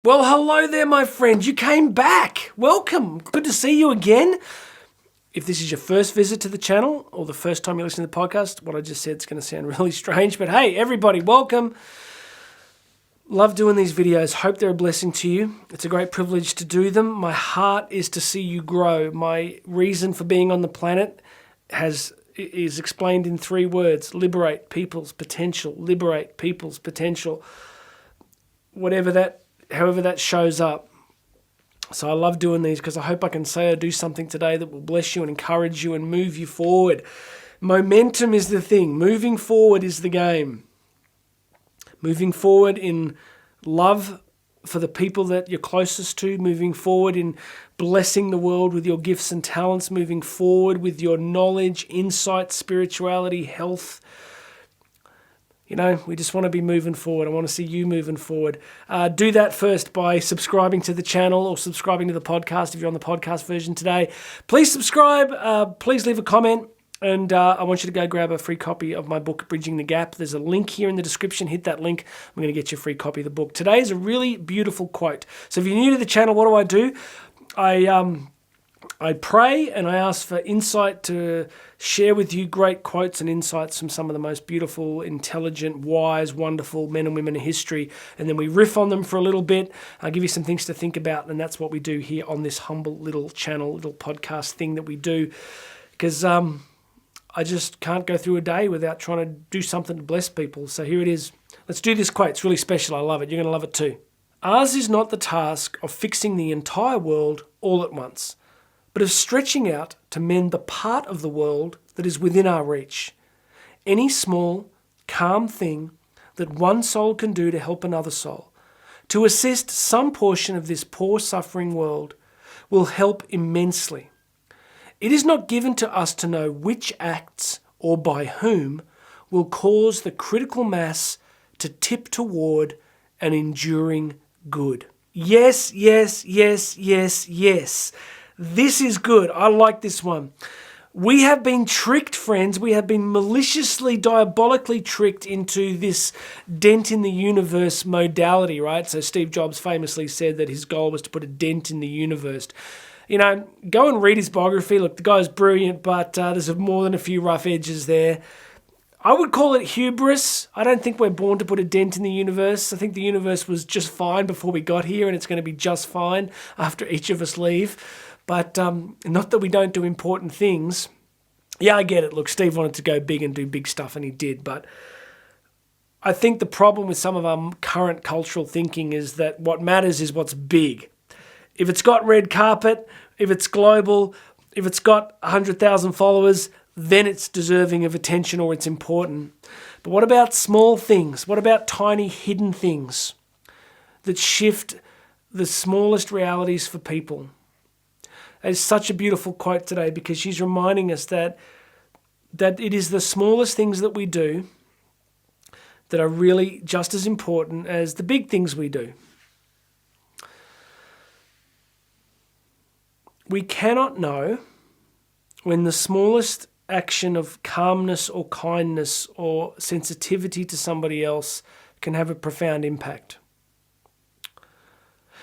Well, hello there, my friend. You came back. Welcome. Good to see you again. If this is your first visit to the channel or the first time you listen to the podcast, what I just said is going to sound really strange, but hey, everybody, welcome. Love doing these videos. Hope they're a blessing to you. It's a great privilege to do them. My heart is to see you grow. My reason for being on the planet is explained in 3 words: liberate people's potential. Liberate people's potential. However that shows up. So I love doing these because I hope I can say or do something today that will bless you and encourage you and move you forward. Momentum is the thing. Moving forward is the game. Moving forward in love for the people that you're closest to. Moving forward in blessing the world with your gifts and talents. Moving forward with your knowledge, insight, spirituality, health. You know, we just want to be moving forward. I want to see you moving forward. Do that first by subscribing to the channel or subscribing to the podcast if you're on the podcast version today. Please subscribe. Please leave a comment. And I want you to go grab a free copy of my book, Bridging the Gap. There's a link here in the description. Hit that link. I'm going to get you a free copy of the book. Today is a really beautiful quote. So if you're new to the channel, what do? I pray and I ask for insight to share with you great quotes and insights from some of the most beautiful, intelligent, wise, wonderful men and women in history. And then we riff on them for a little bit. I give you some things to think about. And that's what we do here on this humble little channel, little podcast thing that we do. Because I just can't go through a day without trying to do something to bless people. So here it is. Let's do this quote. It's really special. I love it. You're going to love it too. Ours is not the task of fixing the entire world all at once, but of stretching out to mend the part of the world that is within our reach. Any small, calm thing that one soul can do to help another soul, to assist some portion of this poor, suffering world, will help immensely. It is not given to us to know which acts or by whom will cause the critical mass to tip toward an enduring good. Yes, yes, yes, yes, yes. This is good. I like this one. We have been tricked, friends. We have been maliciously, diabolically tricked into this dent in the universe modality, right? So Steve Jobs famously said that his goal was to put a dent in the universe. You know, go and read his biography. Look, the guy's brilliant, but there's more than a few rough edges there. I would call it hubris. I don't think we're born to put a dent in the universe. I think the universe was just fine before we got here, and it's going to be just fine after each of us leave. But not that we don't do important things. Yeah, I get it. Look, Steve wanted to go big and do big stuff, and he did. But I think the problem with some of our current cultural thinking is that what matters is what's big. If it's got red carpet, if it's global, if it's got 100,000 followers, then it's deserving of attention or it's important. But what about small things? What about tiny hidden things that shift the smallest realities for people? It's such a beautiful quote today because she's reminding us that it is the smallest things that we do that are really just as important as the big things we do. We cannot know when the smallest action of calmness or kindness or sensitivity to somebody else can have a profound impact.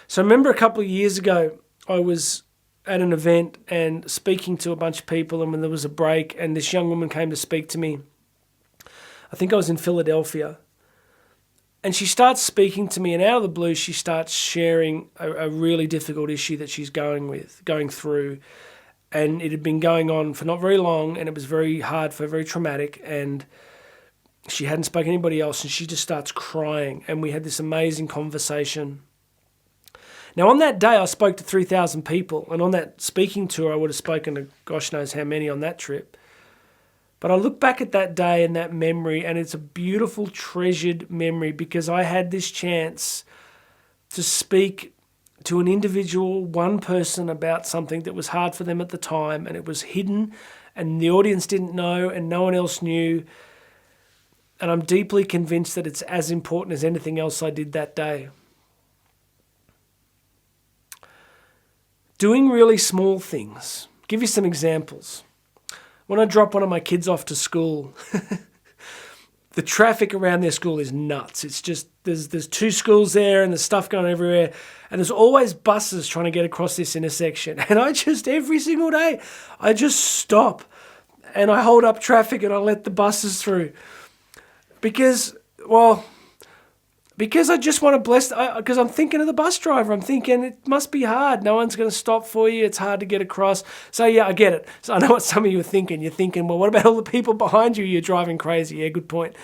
So I remember a couple of years ago, I was at an event and speaking to a bunch of people, and when there was a break and this young woman came to speak to me, I think I was in Philadelphia, and she starts speaking to me, and out of the blue she starts sharing a really difficult issue that she's going through, and it had been going on for not very long, and it was very hard for her, very traumatic, and she hadn't spoken to anybody else, and she just starts crying, and we had this amazing conversation. Now, on that day, I spoke to 3,000 people, and on that speaking tour, I would have spoken to gosh knows how many on that trip. But I look back at that day and that memory, and it's a beautiful, treasured memory because I had this chance to speak to an individual, one person, about something that was hard for them at the time, and it was hidden, and the audience didn't know, and no one else knew. And I'm deeply convinced that it's as important as anything else I did that day. Doing really small things. Give you some examples. When I drop one of my kids off to school, the traffic around their school is nuts. It's just, there's 2 schools there and there's stuff going everywhere. And there's always buses trying to get across this intersection. And I just, every single day, I just stop and I hold up traffic and I let the buses through. Because I just want to bless, because I'm thinking of the bus driver. I'm thinking it must be hard. No one's going to stop for you. It's hard to get across. So yeah, I get it. So I know what some of you are thinking. You're thinking, well, what about all the people behind you? You're driving crazy. Yeah, good point.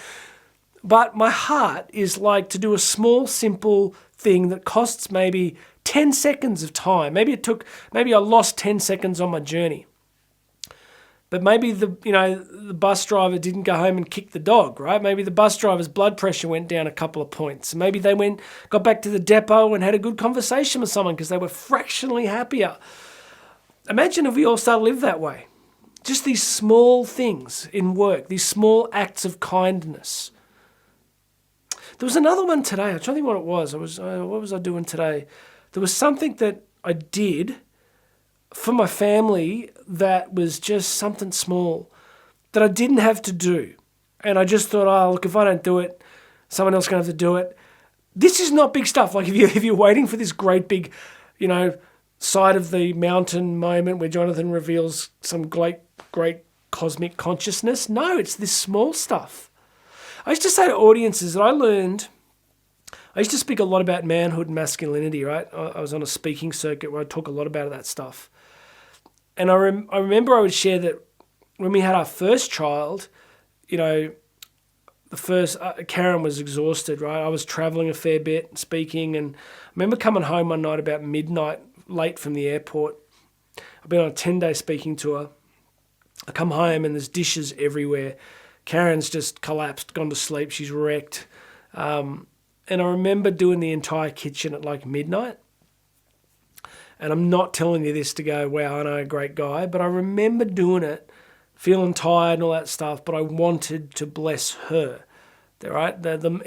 But my heart is like to do a small, simple thing that costs maybe 10 seconds of time. Maybe I lost 10 seconds on my journey. But maybe the bus driver didn't go home and kick the dog, right? Maybe the bus driver's blood pressure went down a couple of points. Maybe they got back to the depot and had a good conversation with someone because they were fractionally happier. Imagine if we all started to live that way. Just these small things in work, these small acts of kindness. There was another one today. I'm trying to think what it was. What was I doing today? There was something that I did for my family that was just something small that I didn't have to do. And I just thought, oh, look, if I don't do it, someone else is going to have to do it. This is not big stuff. Like if you're waiting for this great big, side of the mountain moment where Jonathan reveals some great cosmic consciousness. No, it's this small stuff. I used to say to audiences that I used to speak a lot about manhood and masculinity, right? I was on a speaking circuit where I talk a lot about that stuff. And I remember I would share that when we had our first child, Karen was exhausted, right? I was traveling a fair bit, speaking, and I remember coming home one night about midnight, late from the airport. I've been on a 10-day speaking tour. I come home and there's dishes everywhere. Karen's just collapsed, gone to sleep. She's wrecked. And I remember doing the entire kitchen at like midnight. And I'm not telling you this to go, wow, I know a great guy. But I remember doing it, feeling tired and all that stuff. But I wanted to bless her. Right?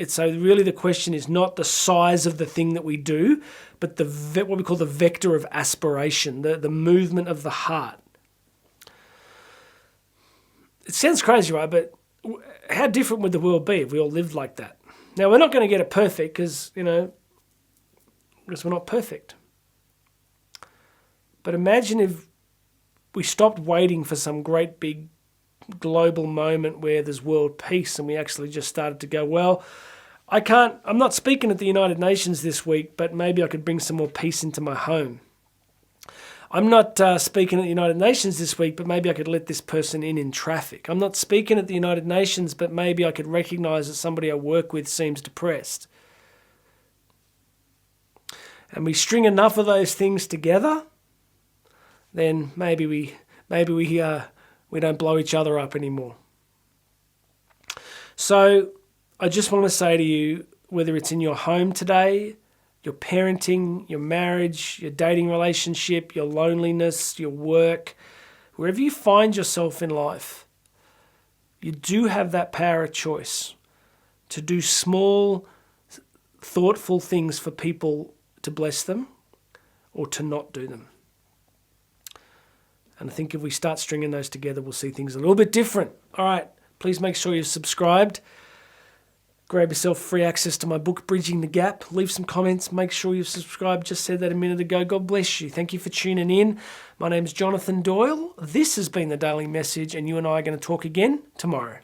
So really the question is not the size of the thing that we do, but what we call the vector of aspiration, the movement of the heart. It sounds crazy, right? But how different would the world be if we all lived like that? Now, we're not going to get it perfect because we're not perfect. But imagine if we stopped waiting for some great big global moment where there's world peace and we actually just started to go, well, I'm not speaking at the United Nations this week, but maybe I could bring some more peace into my home. I'm not speaking at the United Nations this week, but maybe I could let this person in traffic. I'm not speaking at the United Nations, but maybe I could recognize that somebody I work with seems depressed. And we string enough of those things together, then maybe we don't blow each other up anymore. So I just want to say to you, whether it's in your home today, your parenting, your marriage, your dating relationship, your loneliness, your work, wherever you find yourself in life, you do have that power of choice to do small, thoughtful things for people to bless them or to not do them. And I think if we start stringing those together, we'll see things a little bit different. All right, please make sure you've subscribed. Grab yourself free access to my book, Bridging the Gap. Leave some comments. Make sure you've subscribed. Just said that a minute ago. God bless you. Thank you for tuning in. My name's Jonathan Doyle. This has been The Daily Message, and you and I are going to talk again tomorrow.